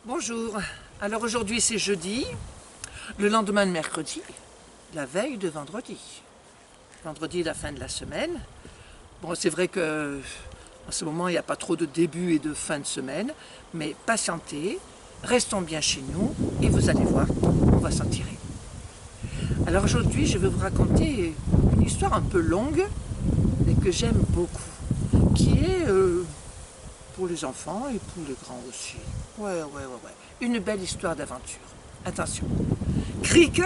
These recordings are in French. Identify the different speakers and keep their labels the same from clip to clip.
Speaker 1: Bonjour, alors aujourd'hui c'est jeudi, le lendemain de mercredi, la veille de vendredi. Vendredi, la fin de la semaine. Bon, c'est vrai que en ce moment il n'y a pas trop de début et de fin de semaine, mais patientez, restons bien chez nous et vous allez voir, on va s'en tirer. Alors aujourd'hui je vais vous raconter une histoire un peu longue, mais que j'aime beaucoup, qui est pour les enfants et pour les grands aussi. Ouais. Une belle histoire d'aventure. Attention. Cric.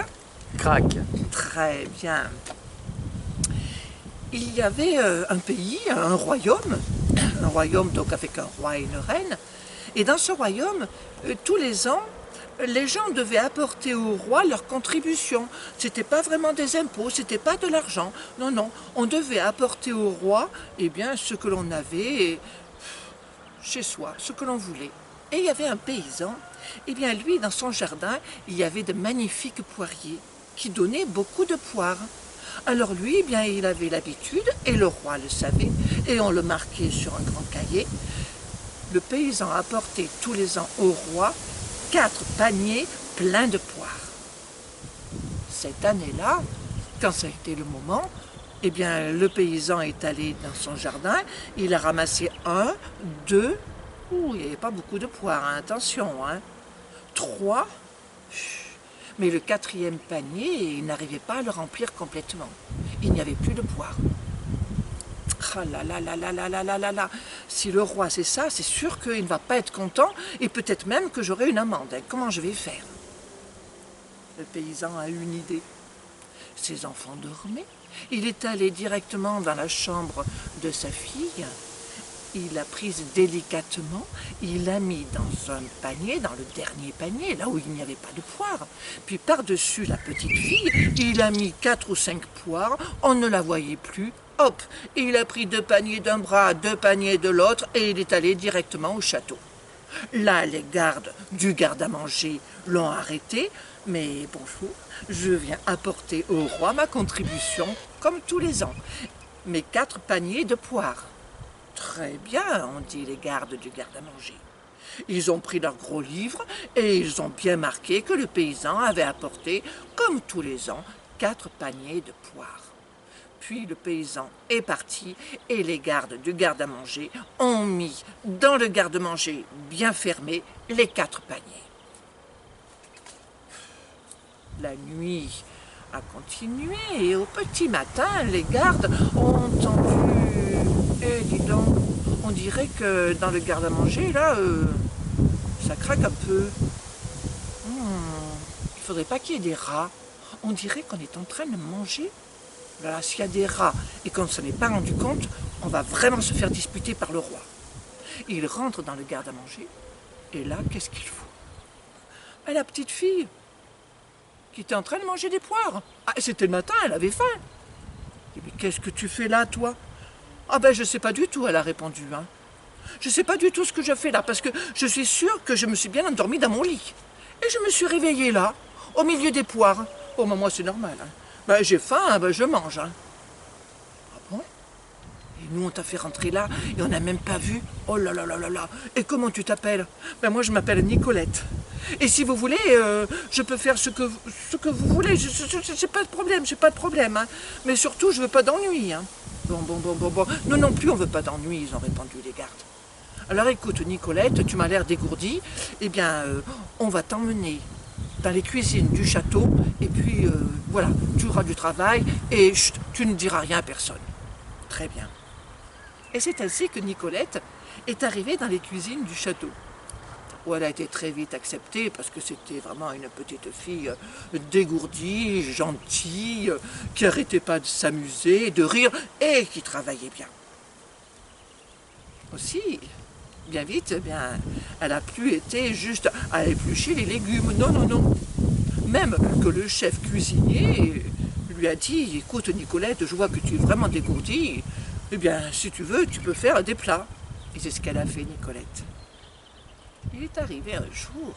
Speaker 2: Crac.
Speaker 1: Très bien. Il y avait un pays, un royaume donc avec un roi et une reine. Et dans ce royaume, tous les ans, les gens devaient apporter au roi leur contribution. C'était pas vraiment des impôts, c'était pas de l'argent. Non, on devait apporter au roi, ce que l'on avait chez soi, ce que l'on voulait. Et il y avait un paysan, lui, dans son jardin, il y avait de magnifiques poiriers qui donnaient beaucoup de poires. Alors lui, il avait l'habitude, et le roi le savait, et on le marquait sur un grand cahier. Le paysan apportait tous les ans au roi 4 paniers pleins de poires. Cette année-là, quand ça a été le moment, le paysan est allé dans son jardin, il a ramassé 1, 2, il n'y avait pas beaucoup de poires, hein, attention, 3, mais le 4e panier, il n'arrivait pas à le remplir complètement. Il n'y avait plus de poires. Ah là, si le roi c'est ça, c'est sûr qu'il ne va pas être content, et peut-être même que j'aurai une amende. Comment je vais faire? Le paysan a eu une idée. Ses enfants dormaient. Il est allé directement dans la chambre de sa fille. Il l'a prise délicatement, il l'a mis dans un panier, dans le dernier panier, là où il n'y avait pas de poires. Puis par-dessus la petite fille, il a mis 4 ou 5 poires, on ne la voyait plus. Hop, il a pris 2 paniers d'un bras, 2 paniers de l'autre, et il est allé directement au château. Là, les gardes du garde-à-manger l'ont arrêté, mais bonjour, je viens apporter au roi ma contribution, comme tous les ans, mes 4 paniers de poires. Très bien, ont dit les gardes du garde-à-manger. Ils ont pris leur gros livre et ils ont bien marqué que le paysan avait apporté, comme tous les ans, 4 paniers de poires. Puis le paysan est parti et les gardes du garde-à-manger ont mis dans le garde-manger bien fermé les 4 paniers. La nuit a continué et au petit matin, les gardes ont entendu... Et dis donc, on dirait que dans le garde-à-manger, là, ça craque un peu. Il faudrait pas qu'il y ait des rats. On dirait qu'on est en train de manger. Là, s'il y a des rats et qu'on ne s'en est pas rendu compte, on va vraiment se faire disputer par le roi. Il rentre dans le garde-à-manger, et là, qu'est-ce qu'il faut? La petite fille, qui était en train de manger des poires. C'était le matin, elle avait faim. Mais qu'est-ce que tu fais là, toi? Je sais pas du tout, elle a répondu. Je sais pas du tout ce que je fais là, parce que je suis sûre que je me suis bien endormie dans mon lit. Et je me suis réveillée là, au milieu des poires. Oh, moi c'est normal. J'ai faim, je mange. Ah bon? Et nous on t'a fait rentrer là, et on n'a même pas vu. Oh là. Et comment tu t'appelles? Moi je m'appelle Nicolette. Et si vous voulez, je peux faire ce que vous voulez. J'ai pas de problème, Mais surtout, je veux pas d'ennui. Bon. Nous non plus, on veut pas d'ennui, ils ont répondu les gardes. Alors écoute, Nicolette, tu m'as l'air dégourdie. On va t'emmener dans les cuisines du château. Et puis, voilà, tu auras du travail et chut, tu ne diras rien à personne. Très bien. Et c'est ainsi que Nicolette est arrivée dans les cuisines du château. Où elle a été très vite acceptée parce que c'était vraiment une petite fille dégourdie, gentille, qui n'arrêtait pas de s'amuser, de rire et qui travaillait bien. Aussi, bien vite, elle n'a plus été juste à éplucher les légumes. Non. Même que le chef cuisinier lui a dit, écoute Nicolette, je vois que tu es vraiment dégourdie, si tu veux, tu peux faire des plats. Et c'est ce qu'elle a fait, Nicolette. Il est arrivé un jour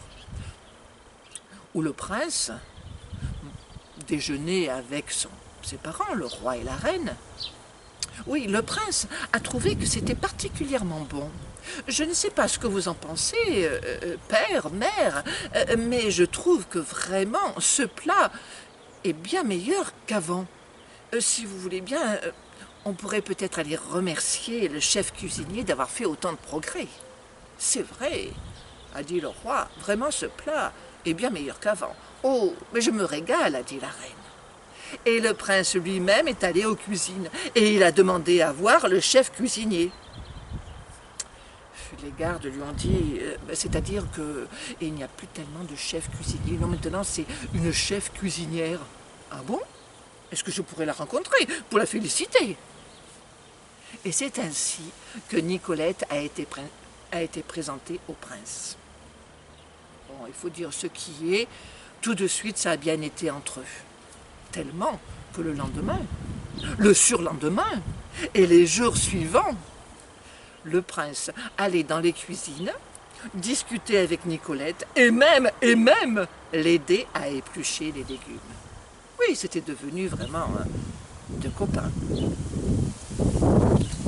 Speaker 1: où le prince déjeunait avec ses parents, le roi et la reine. Oui, le prince a trouvé que c'était particulièrement bon Je ne sais pas ce que vous en pensez, père, mère, mais je trouve que vraiment ce plat est bien meilleur qu'avant. Si vous voulez bien, on pourrait peut-être aller remercier le chef cuisinier d'avoir fait autant de progrès. C'est vrai, a dit le roi, vraiment ce plat est bien meilleur qu'avant. Oh, mais je me régale, a dit la reine. Et le prince lui-même est allé aux cuisines et il a demandé à voir le chef cuisinier. Les gardes lui ont dit, c'est-à-dire qu'il n'y a plus tellement de chefs cuisiniers. Non, maintenant c'est une chef cuisinière. Ah bon? Est-ce que je pourrais la rencontrer pour la féliciter? Et c'est ainsi que Nicolette a été présentée au prince. Bon, il faut dire ce qui est, tout de suite ça a bien été entre eux. Tellement que le lendemain, le surlendemain et les jours suivants, le prince allait dans les cuisines, discuter avec Nicolette et même l'aider à éplucher les légumes. Oui, c'était devenu vraiment deux copains.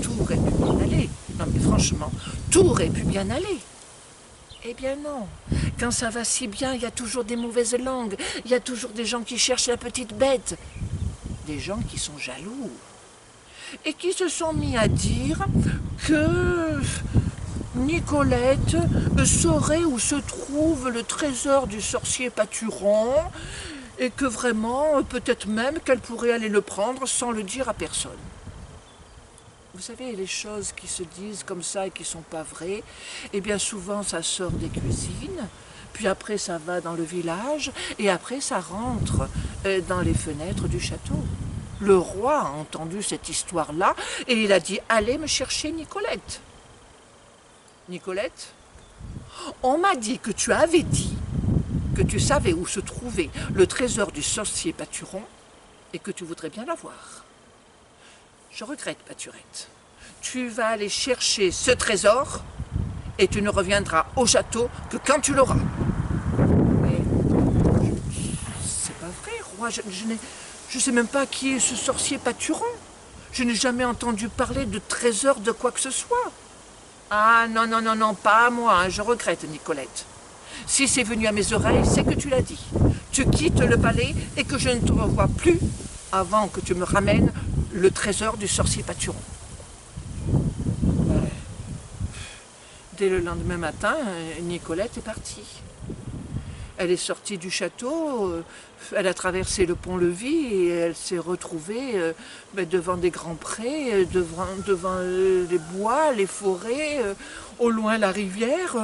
Speaker 1: Tout aurait pu bien aller. Non mais franchement, tout aurait pu bien aller. Eh bien non. Quand ça va si bien, il y a toujours des mauvaises langues. Il y a toujours des gens qui cherchent la petite bête. Des gens qui sont jaloux. Et qui se sont mis à dire que Nicolette saurait où se trouve le trésor du sorcier Paturon et que vraiment, peut-être même qu'elle pourrait aller le prendre sans le dire à personne. Vous savez, les choses qui se disent comme ça et qui ne sont pas vraies, eh bien souvent ça sort des cuisines, puis après ça va dans le village et après ça rentre dans les fenêtres du château. Le roi a entendu cette histoire-là et il a dit « Allez me chercher Nicolette ». Nicolette, on m'a dit que tu avais dit que tu savais où se trouvait le trésor du sorcier Paturon et que tu voudrais bien l'avoir. Je regrette, Paturette. Tu vas aller chercher ce trésor et tu ne reviendras au château que quand tu l'auras. Mais c'est pas vrai, roi, je ne sais même pas qui est ce sorcier Paturon. Je n'ai jamais entendu parler de trésor de quoi que ce soit. Ah non, non, non, non, pas à moi, hein, je regrette, Nicolette. Si c'est venu à mes oreilles, c'est que tu l'as dit. Tu quittes le palais et que je ne te revois plus avant que tu me ramènes le trésor du sorcier Paturon. Dès le lendemain matin, Nicolette est partie. Elle est sortie du château, elle a traversé le pont-levis et elle s'est retrouvée devant des grands prés, devant les bois, les forêts, au loin la rivière.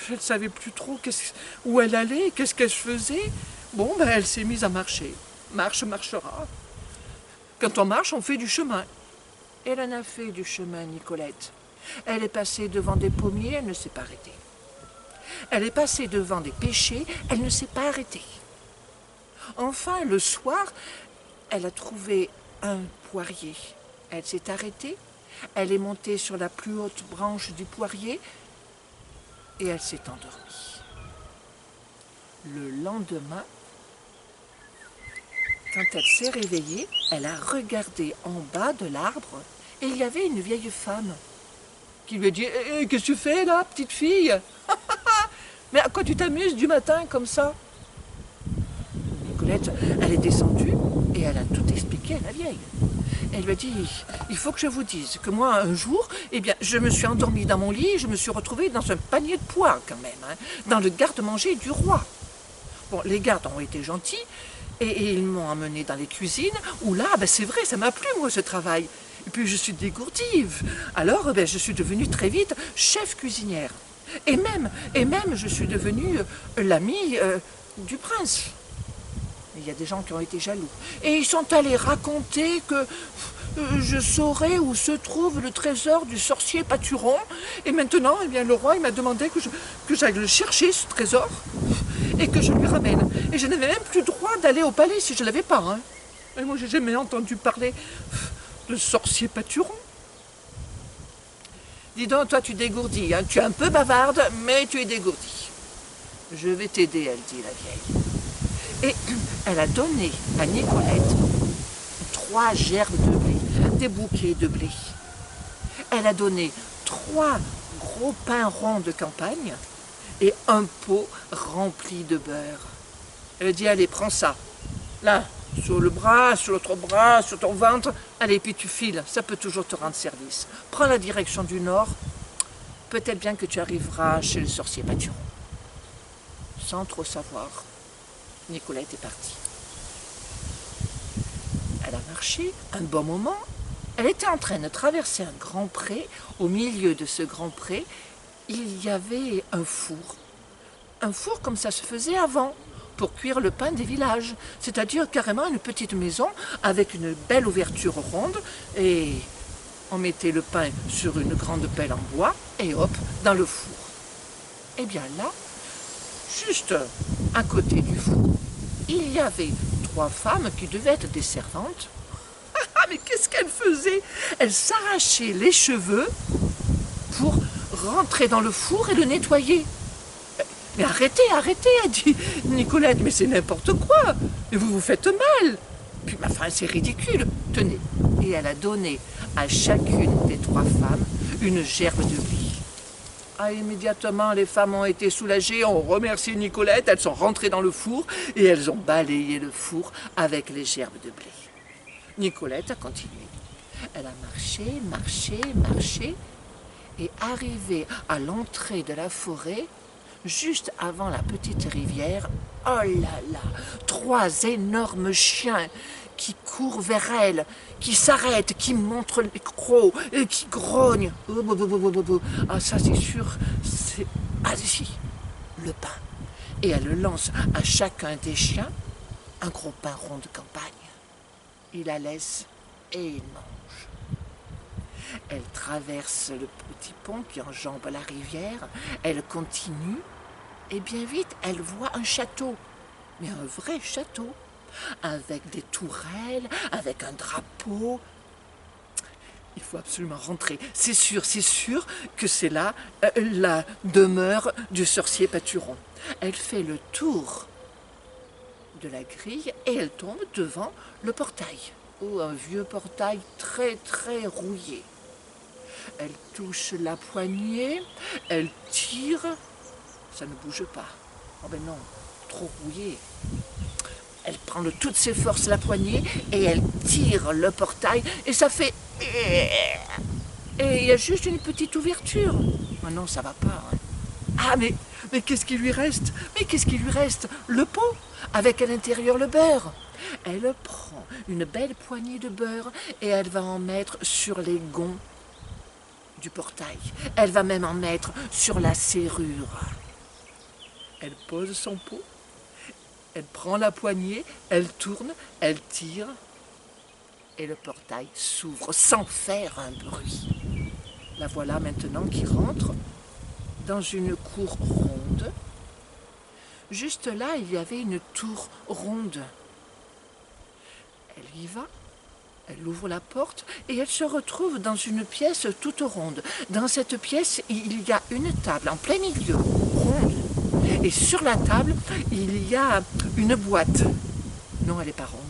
Speaker 1: Je ne savais plus trop où elle allait, qu'est-ce qu'elle faisait. Bon, elle s'est mise à marcher. Marche, marchera. Quand on marche, on fait du chemin. Elle en a fait du chemin, Nicolette. Elle est passée devant des pommiers, elle ne s'est pas arrêtée. Elle est passée devant des pêchers, elle ne s'est pas arrêtée. Enfin, le soir, elle a trouvé un poirier. Elle s'est arrêtée, elle est montée sur la plus haute branche du poirier et elle s'est endormie. Le lendemain, quand elle s'est réveillée, elle a regardé en bas de l'arbre et il y avait une vieille femme qui lui a dit « Qu'est-ce que tu fais là, petite fille ?»« Mais à quoi tu t'amuses du matin comme ça ?» Nicolette, elle est descendue et elle a tout expliqué à la vieille. Elle lui a dit « Il faut que je vous dise que moi, un jour, eh bien, je me suis endormie dans mon lit et je me suis retrouvée dans un panier de pois quand même, hein, dans le garde-manger du roi. Bon, les gardes ont été gentils et ils m'ont emmenée dans les cuisines où là, c'est vrai, ça m'a plu moi ce travail. Et puis je suis dégourdie. Alors je suis devenue très vite chef cuisinière. Et même je suis devenue l'amie du prince. Il y a des gens qui ont été jaloux. Et ils sont allés raconter que je saurais où se trouve le trésor du sorcier Paturon. Et maintenant, eh bien, le roi il m'a demandé que j'aille le chercher, ce trésor, et que je lui ramène. Et je n'avais même plus le droit d'aller au palais si je ne l'avais pas. Hein. Et moi, j'ai jamais entendu parler de sorcier Paturon. Dis donc, toi, tu dégourdis. Hein. Tu es un peu bavarde, mais tu es dégourdie. Je vais t'aider, elle dit la vieille. Et elle a donné à Nicolette 3 gerbes de blé, des bouquets de blé. Elle a donné 3 gros pains ronds de campagne et un pot rempli de beurre. Elle dit, allez, prends ça. Là, sur le bras, sur l'autre bras, sur ton ventre. Allez, puis tu files, ça peut toujours te rendre service. Prends la direction du nord. Peut-être bien que tu arriveras chez le sorcier Pâturon. Sans trop savoir, Nicolette est partie. Elle a marché un bon moment. Elle était en train de traverser un grand pré. Au milieu de ce grand pré, il y avait un four. Un four comme ça se faisait avant, pour cuire le pain des villages. C'est-à-dire carrément une petite maison avec une belle ouverture ronde. Et on mettait le pain sur une grande pelle en bois et hop, dans le four. Et bien là, juste à côté du four, il y avait 3 femmes qui devaient être des servantes. Ah, mais qu'est-ce qu'elles faisaient? Elles s'arrachaient les cheveux pour rentrer dans le four et le nettoyer. Mais arrêtez, arrêtez, a dit Nicolette, mais c'est n'importe quoi. Et vous vous faites mal. Puis, enfin, c'est ridicule. Tenez. Et elle a donné à chacune des 3 femmes une gerbe de blé. Ah, immédiatement, les femmes ont été soulagées, ont remercié Nicolette, elles sont rentrées dans le four et elles ont balayé le four avec les gerbes de blé. Nicolette a continué. Elle a marché, marché, marché et arrivée à l'entrée de la forêt, juste avant la petite rivière, oh là là, 3 énormes chiens qui courent vers elle, qui s'arrêtent, qui montrent les crocs, et qui grognent. Ah, ça c'est sûr, c'est... Ah si, le pain. Et elle lance à chacun des chiens un gros pain rond de campagne. Il la laisse et il mange. Elle traverse le petit pont qui enjambe la rivière, elle continue, et bien vite, elle voit un château, mais un vrai château, avec des tourelles, avec un drapeau. Il faut absolument rentrer. C'est sûr que c'est là la demeure du sorcier Pâturon. Elle fait le tour de la grille et elle tombe devant le portail. Oh, un vieux portail très très rouillé. Elle touche la poignée, elle tire, ça ne bouge pas. Oh ben non, trop rouillé. Elle prend de toutes ses forces la poignée et elle tire le portail et ça fait... Et il y a juste une petite ouverture. Oh non, ça va pas. Hein. Ah, mais qu'est-ce qui lui reste? Mais qu'est-ce qui lui reste? Le pot, avec à l'intérieur le beurre. Elle prend une belle poignée de beurre et elle va en mettre sur les gonds du portail. Elle va même en mettre sur la serrure. Elle pose son pot. Elle prend la poignée, elle tourne, elle tire, et le portail s'ouvre sans faire un bruit. La voilà maintenant qui rentre dans une cour ronde. Juste là, il y avait une tour ronde. Elle y va, elle ouvre la porte et elle se retrouve dans une pièce toute ronde. Dans cette pièce, il y a une table en plein milieu, ronde. Et sur la table, il y a une boîte. Non, elle n'est pas ronde.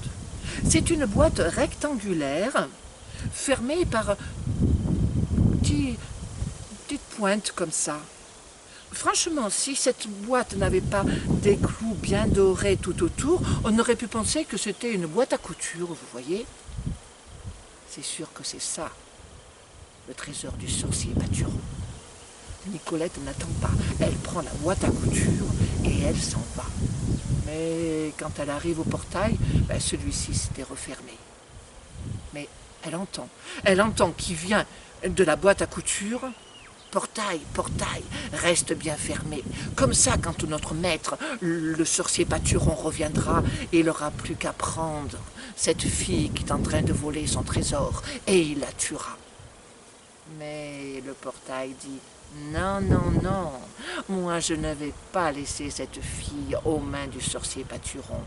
Speaker 1: C'est une boîte rectangulaire, fermée par petites pointes comme ça. Franchement, si cette boîte n'avait pas des clous bien dorés tout autour, on aurait pu penser que c'était une boîte à couture, vous voyez. C'est sûr que c'est ça, le trésor du sorcier Pâturon. Nicolette n'attend pas. Elle prend la boîte à couture et elle s'en va. Mais quand elle arrive au portail, celui-ci s'était refermé. Mais elle entend qui vient de la boîte à couture. Portail, portail, reste bien fermé. Comme ça, quand notre maître, le sorcier Pâturon, reviendra, il n'aura plus qu'à prendre cette fille qui est en train de voler son trésor et il la tuera. Mais le portail dit... Non, non, non, moi je ne vais pas laisser cette fille aux mains du sorcier Pâturon.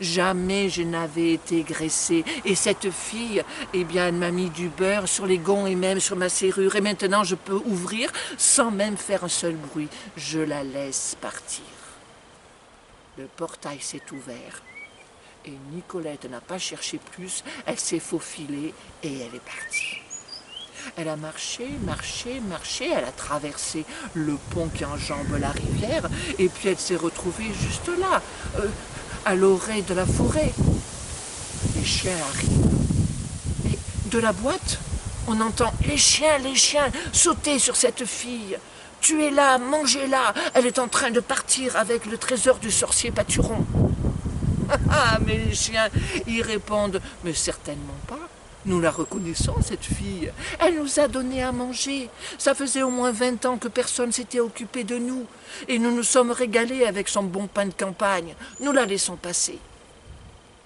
Speaker 1: Jamais je n'avais été graissée, et cette fille, eh bien, elle m'a mis du beurre sur les gonds et même sur ma serrure, et maintenant je peux ouvrir sans même faire un seul bruit. Je la laisse partir. Le portail s'est ouvert, et Nicolette n'a pas cherché plus, elle s'est faufilée et elle est partie. Elle a marché, marché, marché, elle a traversé le pont qui enjambe la rivière, et puis elle s'est retrouvée juste là, à l'orée de la forêt. Les chiens arrivent. Et de la boîte, on entend les chiens, sauter sur cette fille. Tuez-la, mangez-la, elle est en train de partir avec le trésor du sorcier Paturon. Ah, mais les chiens, ils répondent, mais certainement pas. Nous la reconnaissons, cette fille. Elle nous a donné à manger. Ça faisait au moins 20 ans que personne s'était occupé de nous. Et nous nous sommes régalés avec son bon pain de campagne. Nous la laissons passer.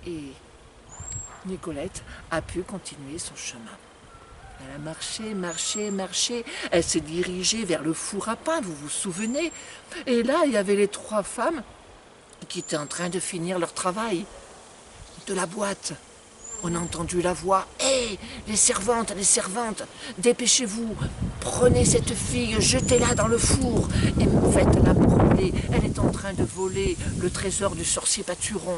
Speaker 1: Et Nicolette a pu continuer son chemin. Elle a marché, marché, marché. Elle s'est dirigée vers le four à pain, vous vous souvenez? Et là, il y avait les 3 femmes qui étaient en train de finir leur travail. De la boîte, on a entendu la voix. « Hé, les servantes, dépêchez-vous, prenez cette fille, jetez-la dans le four et faites-la brûler. Elle est en train de voler le trésor du sorcier Paturon. »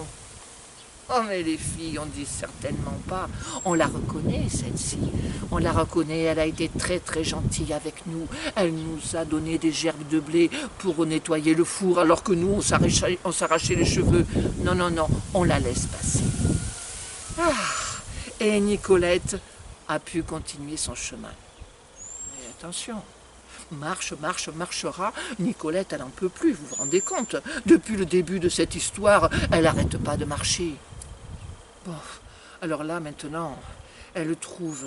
Speaker 1: Oh, mais les filles, on dit certainement pas. On la reconnaît, celle-ci. On la reconnaît, elle a été très très gentille avec nous. Elle nous a donné des gerbes de blé pour nettoyer le four, alors que nous, on s'arrachait les cheveux. Non, non, non, on la laisse passer. Ah, et Nicolette a pu continuer son chemin. Mais attention, marchera, Nicolette, elle n'en peut plus, vous vous rendez compte? Depuis le début de cette histoire, elle n'arrête pas de marcher. Bon, alors là, maintenant, elle trouve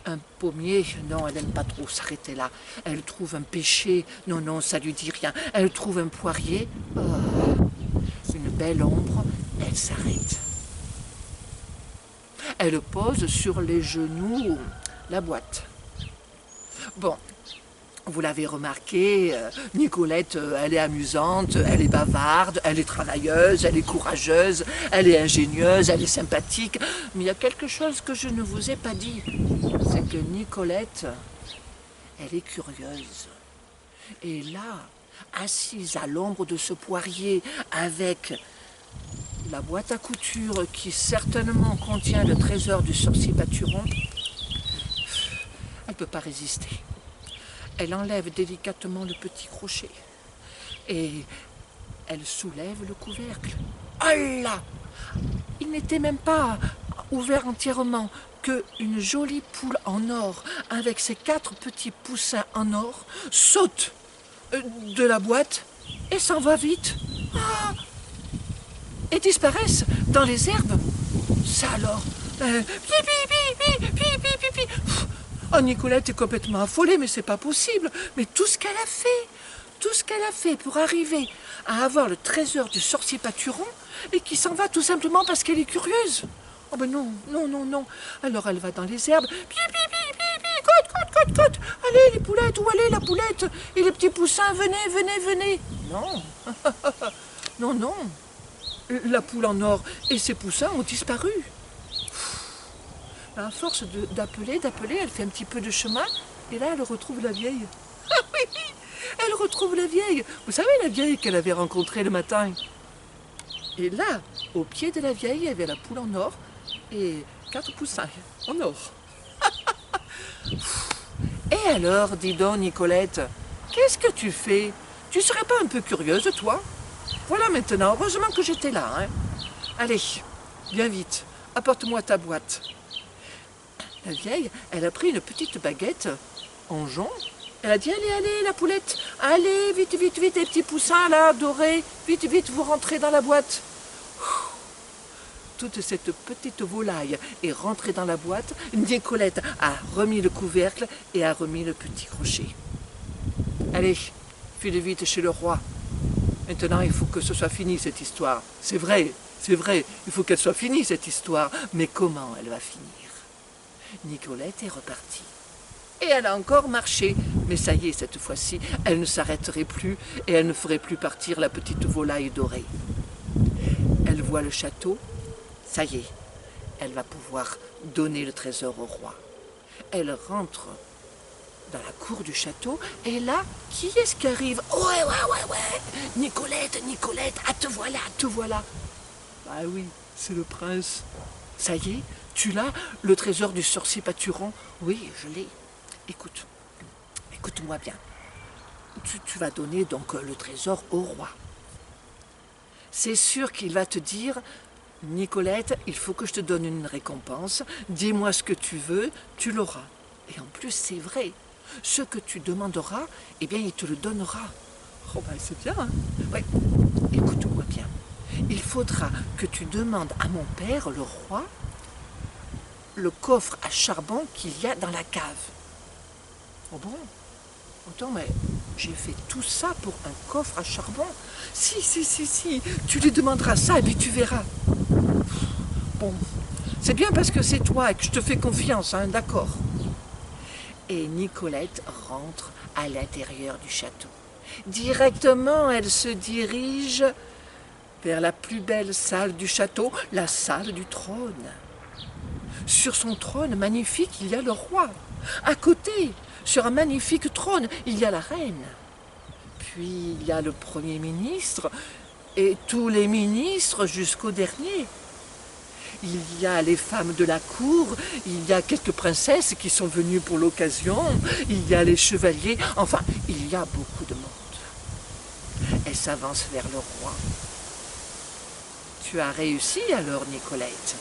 Speaker 1: un pommier. Non, elle n'aime pas trop s'arrêter là. Elle trouve un pêcher. Non, non, ça lui dit rien. Elle trouve un poirier. Oh, une belle ombre. Elle s'arrête. Elle pose sur les genoux la boîte. Bon, vous l'avez remarqué, Nicolette, elle est amusante, elle est bavarde, elle est travailleuse, elle est courageuse, elle est ingénieuse, elle est sympathique. Mais il y a quelque chose que je ne vous ai pas dit. C'est que Nicolette, elle est curieuse. Et là, assise à l'ombre de ce poirier, avec la boîte à couture qui certainement contient le trésor du sorcier Paturon, elle ne peut pas résister. Elle enlève délicatement le petit crochet et elle soulève le couvercle. Oh là! Il n'était même pas ouvert entièrement, qu'une jolie poule en or avec ses 4 petits poussins en or saute de la boîte et s'en va vite. Ah, et disparaissent dans les herbes. Ça alors, oh, Nicolette est complètement affolée, mais c'est pas possible. Mais tout ce qu'elle a fait pour arriver à avoir le trésor du sorcier Paturon et qui s'en va tout simplement parce qu'elle est curieuse. Oh ben non, non, non, non. Alors elle va dans les herbes. Cote. Allez les poulettes, où allez la poulette? Et les petits poussins, venez. Non, non, non. La poule en or et ses poussins ont disparu. À force d'appeler, elle fait un petit peu de chemin, et là, elle retrouve la vieille. Ah oui, elle retrouve la vieille. Vous savez, la vieille qu'elle avait rencontrée le matin. Et là, au pied de la vieille, il y avait la poule en or et 4 poussins en or. Et alors, dis donc, Nicolette, qu'est-ce que tu fais? Tu serais pas un peu curieuse, toi? Voilà maintenant, heureusement que j'étais là. Hein. Allez, viens vite, apporte-moi ta boîte. La vieille, elle a pris une petite baguette en jonc. Elle a dit, allez, la poulette, allez, vite, les petits poussins là, dorés, vite, vous rentrez dans la boîte. Toute cette petite volaille est rentrée dans la boîte. Nicolette a remis le couvercle et a remis le petit crochet. Allez, file vite chez le roi. Maintenant, il faut que ce soit fini, cette histoire. C'est vrai, il faut qu'elle soit finie, cette histoire. Mais comment elle va finir? Nicolette est repartie. Et elle a encore marché. Mais ça y est, cette fois-ci, elle ne s'arrêterait plus et elle ne ferait plus partir la petite volaille dorée. Elle voit le château. Ça y est, elle va pouvoir donner le trésor au roi. Elle rentre dans la cour du château, et là, qui est-ce qui arrive? Ouais, Nicolette, ah te voilà. Ah oui, c'est le prince. Ça y est, tu l'as, le trésor du sorcier Paturon? Oui, je l'ai. Écoute, écoute-moi bien. Tu vas donner donc le trésor au roi. C'est sûr qu'il va te dire, Nicolette, il faut que je te donne une récompense, dis-moi ce que tu veux, tu l'auras. Et en plus, c'est vrai, ce que tu demanderas, eh bien, il te le donnera. Oh ben, c'est bien, hein? Ouais, écoute-moi bien. Il faudra que tu demandes à mon père, le roi, le coffre à charbon qu'il y a dans la cave. Oh bon? Attends, mais j'ai fait tout ça pour un coffre à charbon? Si, tu lui demanderas ça et puis tu verras. Bon, c'est bien parce que c'est toi et que je te fais confiance, hein, d'accord? Et Nicolette rentre à l'intérieur du château. Directement, elle se dirige vers la plus belle salle du château, la salle du trône. Sur son trône magnifique, il y a le roi. À côté, sur un magnifique trône, il y a la reine. Puis il y a le premier ministre et tous les ministres jusqu'au dernier. Il y a les femmes de la cour, il y a quelques princesses qui sont venues pour l'occasion, il y a les chevaliers, enfin, il y a beaucoup de monde. Elle s'avance vers le roi. Tu as réussi alors, Nicolette?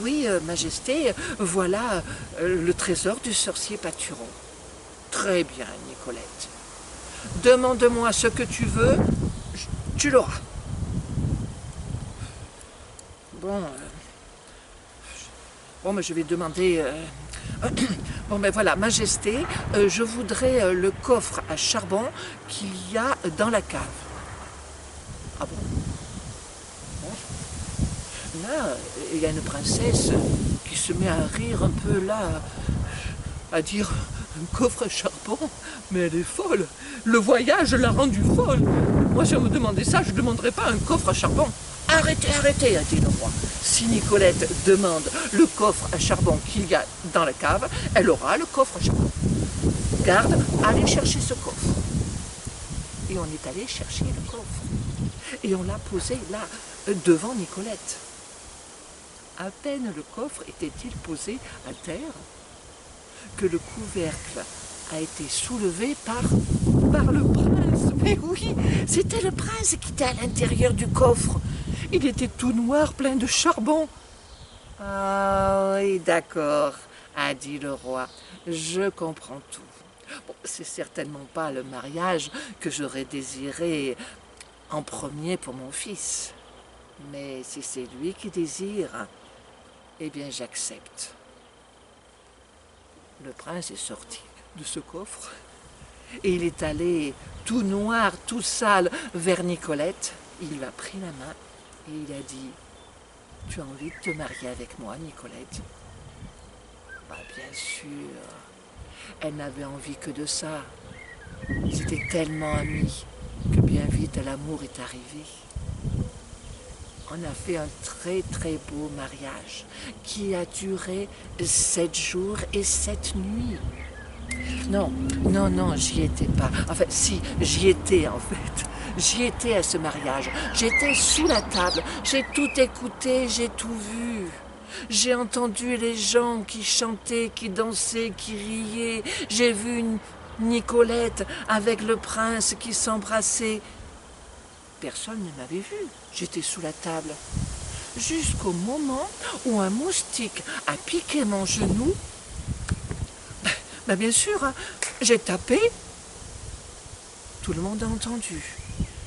Speaker 1: Oui, Majesté, voilà le trésor du sorcier Paturon. Très bien, Nicolette. Demande-moi ce que tu veux, tu l'auras. Bon, mais je vais demander... Bon, ben voilà, Majesté, je voudrais le coffre à charbon qu'il y a dans la cave. Ah bon? Là, il y a une princesse qui se met à rire un peu là, à dire un coffre à charbon, mais elle est folle. Le voyage l'a rendue folle. Moi, si on me demandait ça, je ne demanderais pas un coffre à charbon. Arrêtez, a dit le roi. Si Nicolette demande le coffre à charbon qu'il y a dans la cave, elle aura le coffre à charbon. Garde, allez chercher ce coffre. Et on est allé chercher le coffre. Et on l'a posé là, devant Nicolette. À peine le coffre était-il posé à terre que le couvercle a été soulevé par le prince. Mais oui, c'était le prince qui était à l'intérieur du coffre. Il était tout noir, plein de charbon. Ah oui, d'accord, a dit le roi. Je comprends tout. Bon, c'est certainement pas le mariage que j'aurais désiré en premier pour mon fils. Mais si c'est lui qui désire, eh bien j'accepte. Le prince est sorti de ce coffre et il est allé tout noir, tout sale vers Nicolette. Il lui a pris la main et il a dit « Tu as envie de te marier avec moi, Nicolette ?» Bah, bien sûr, elle n'avait envie que de ça. Ils étaient tellement amis que bien vite l'amour est arrivé. On a fait un très très beau mariage qui a duré 7 jours et 7 nuits. Non, j'y étais pas. Enfin, si, j'y étais en fait. J'y étais à ce mariage. J'étais sous la table. J'ai tout écouté, j'ai tout vu. J'ai entendu les gens qui chantaient, qui dansaient, qui riaient. J'ai vu Nicolette avec le prince qui s'embrassait. Personne ne m'avait vu. J'étais sous la table. Jusqu'au moment où un moustique a piqué mon genou. Bien sûr, hein, j'ai tapé. Tout le monde a entendu.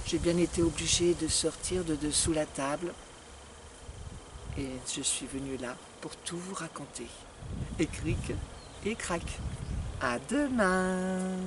Speaker 1: J'ai bien été obligée de sortir de dessous la table. Et je suis venue là pour tout vous raconter. Et cric et crac. À demain.